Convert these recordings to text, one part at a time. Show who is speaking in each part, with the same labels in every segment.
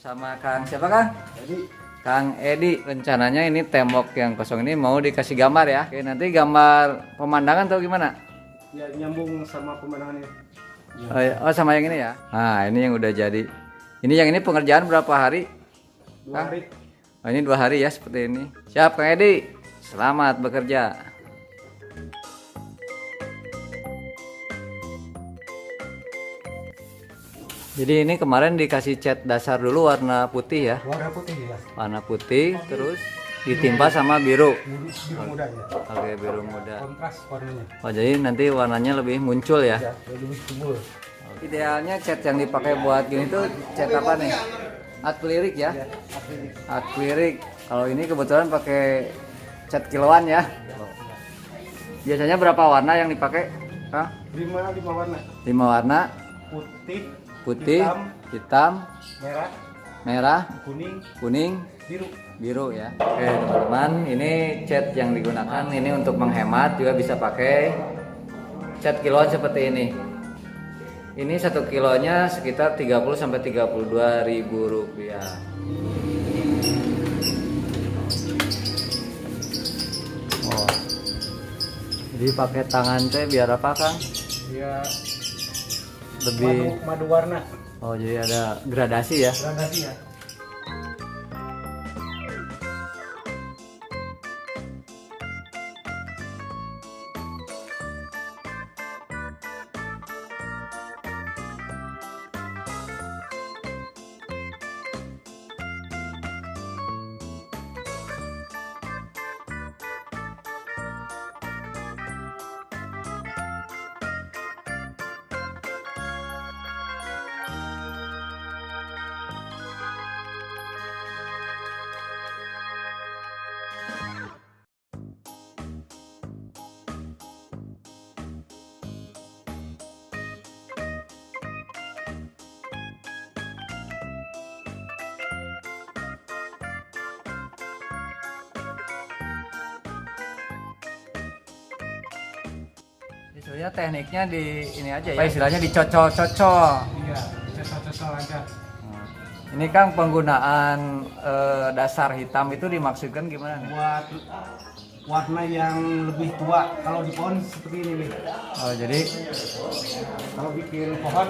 Speaker 1: Sama Kang siapa Kang?
Speaker 2: Jadi
Speaker 1: Kang Edi. Rencananya ini tembok yang kosong ini mau dikasih gambar ya. Oke, nanti gambar pemandangan atau gimana?
Speaker 2: ya nyambung sama pemandangan ini.
Speaker 1: Oh, oh, sama yang ini ya. Nah, ini yang udah jadi. Ini yang ini pengerjaan berapa hari?
Speaker 2: 2 hari.
Speaker 1: Oh, ini 2 hari ya seperti ini. Siap Kang Edi. Selamat bekerja. Jadi ini kemarin dikasih cat dasar dulu warna putih ya.
Speaker 2: Warna putih ya.
Speaker 1: Warna putih terus ditimpa sama biru.
Speaker 2: Biru muda ya.
Speaker 1: Oke, biru muda.
Speaker 2: Kontras warnanya.
Speaker 1: Oh, jadi nanti warnanya lebih muncul ya.
Speaker 2: Ya, lebih subur.
Speaker 1: Idealnya cat yang dipakai buat gini tuh cat apa nih? Akrilik ya.
Speaker 2: Ya, akrilik.
Speaker 1: Akrilik. Kalau ini kebetulan pakai cat kiloan ya. Biasanya berapa warna yang dipakai? Kang?
Speaker 2: 5 warna.
Speaker 1: 5 warna.
Speaker 2: Putih,
Speaker 1: Putih, hitam,
Speaker 2: merah,
Speaker 1: merah,
Speaker 2: kuning,
Speaker 1: kuning,
Speaker 2: biru.
Speaker 1: biru ya. Oke teman-teman, ini cat yang digunakan ini untuk menghemat, juga bisa pakai cat kiloan seperti ini. Ini 1 kilonya sekitar 30 sampai 32 ribu rupiah. Oh. Jadi pakai tangan teh biar apa Kang?
Speaker 2: Ya,
Speaker 1: Lebih
Speaker 2: madu warna.
Speaker 1: oh jadi ada gradasi ya.
Speaker 2: Gradasi ya.
Speaker 1: Sebenarnya tekniknya di ini aja ya. Apa istilahnya dicocok-cocok.
Speaker 2: Iya, cocok-cocok aja.
Speaker 1: Ini Kang penggunaan dasar hitam itu dimaksudkan gimana nih?
Speaker 2: Buat warna yang lebih tua. Kalau di pohon seperti ini nih.
Speaker 1: Oh jadi
Speaker 2: Kalau bikin pohon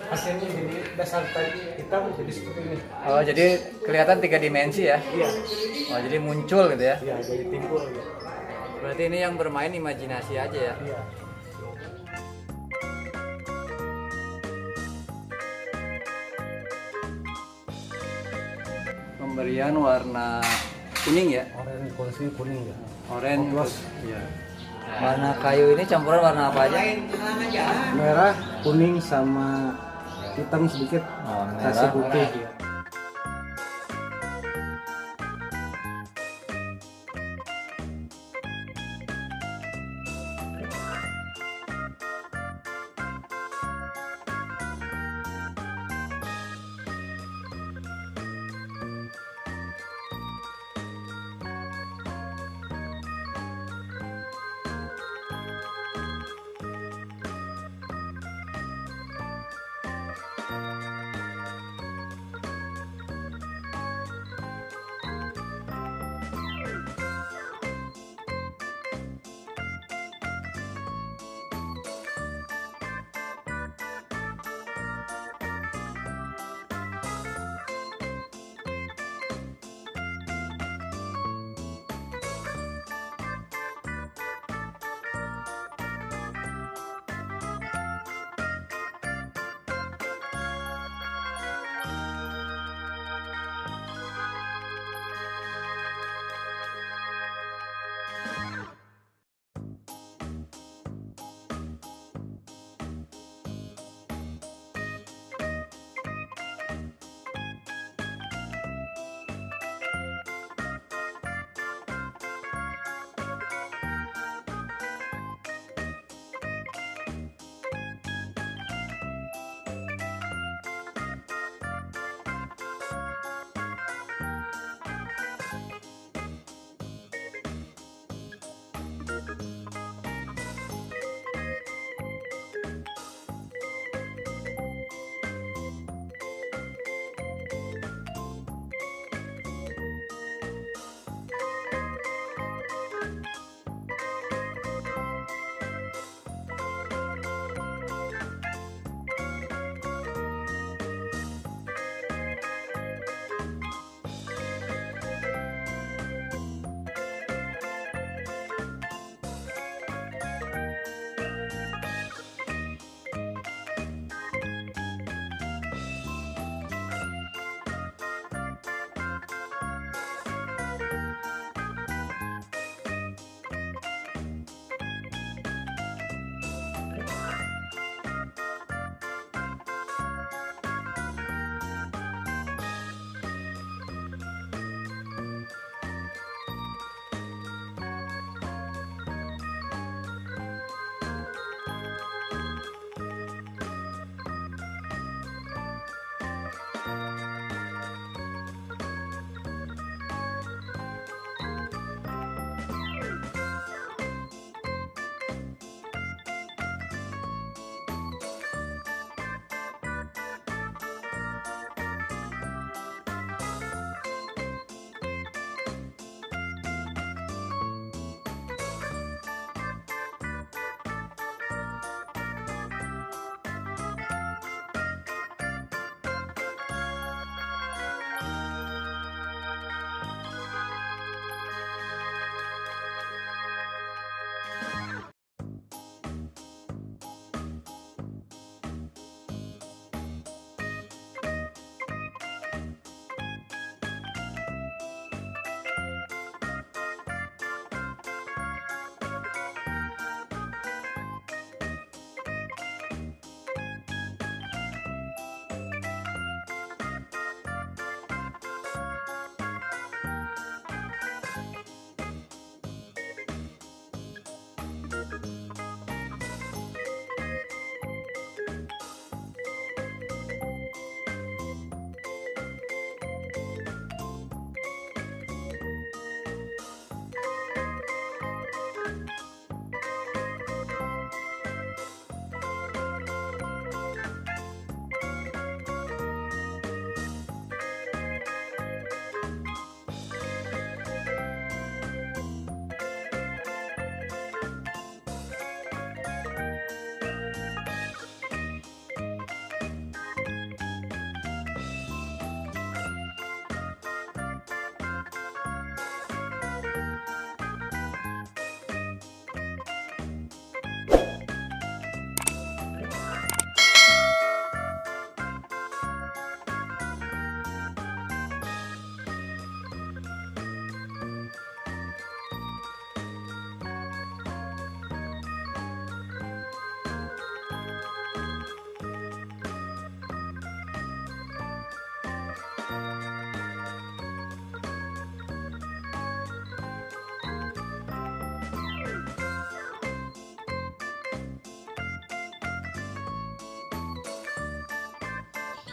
Speaker 2: hasilnya jadi dasar tadi hitam jadi seperti ini.
Speaker 1: oh jadi kelihatan 3 dimensi ya?
Speaker 2: Iya,
Speaker 1: Oh jadi muncul gitu ya?
Speaker 2: iya jadi timbul ya.
Speaker 1: Berarti ini yang bermain imajinasi aja ya?
Speaker 2: Iya.
Speaker 1: Pemberian warna kuning ya?
Speaker 2: Oranye kuning kuning ya.
Speaker 1: Oranye.
Speaker 2: Oplos.
Speaker 1: Iya. Warna kayu ini campuran warna apa aja?
Speaker 2: Merah, kuning sama hitam sedikit.
Speaker 1: Oh,
Speaker 2: Kasih
Speaker 1: merah.
Speaker 2: putih. Ya.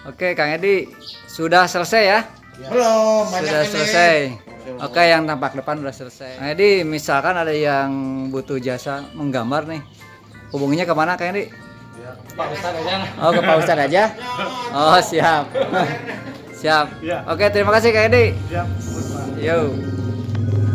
Speaker 1: Oke, Kang Edi sudah selesai ya?
Speaker 2: Belum, banyak
Speaker 1: Sudah
Speaker 2: ini.
Speaker 1: selesai. Oke, yang tampak depan sudah selesai. Kang Edi, misalkan ada yang butuh jasa menggambar nih, hubunginya kemana Kang Edi?
Speaker 2: Pak Ustadz aja.
Speaker 1: Oh, ke Pak Ustadz aja? Oh, siap. Siap.
Speaker 2: Ya.
Speaker 1: Oke, terima kasih Kang Edi.
Speaker 2: Siap.
Speaker 1: Yo.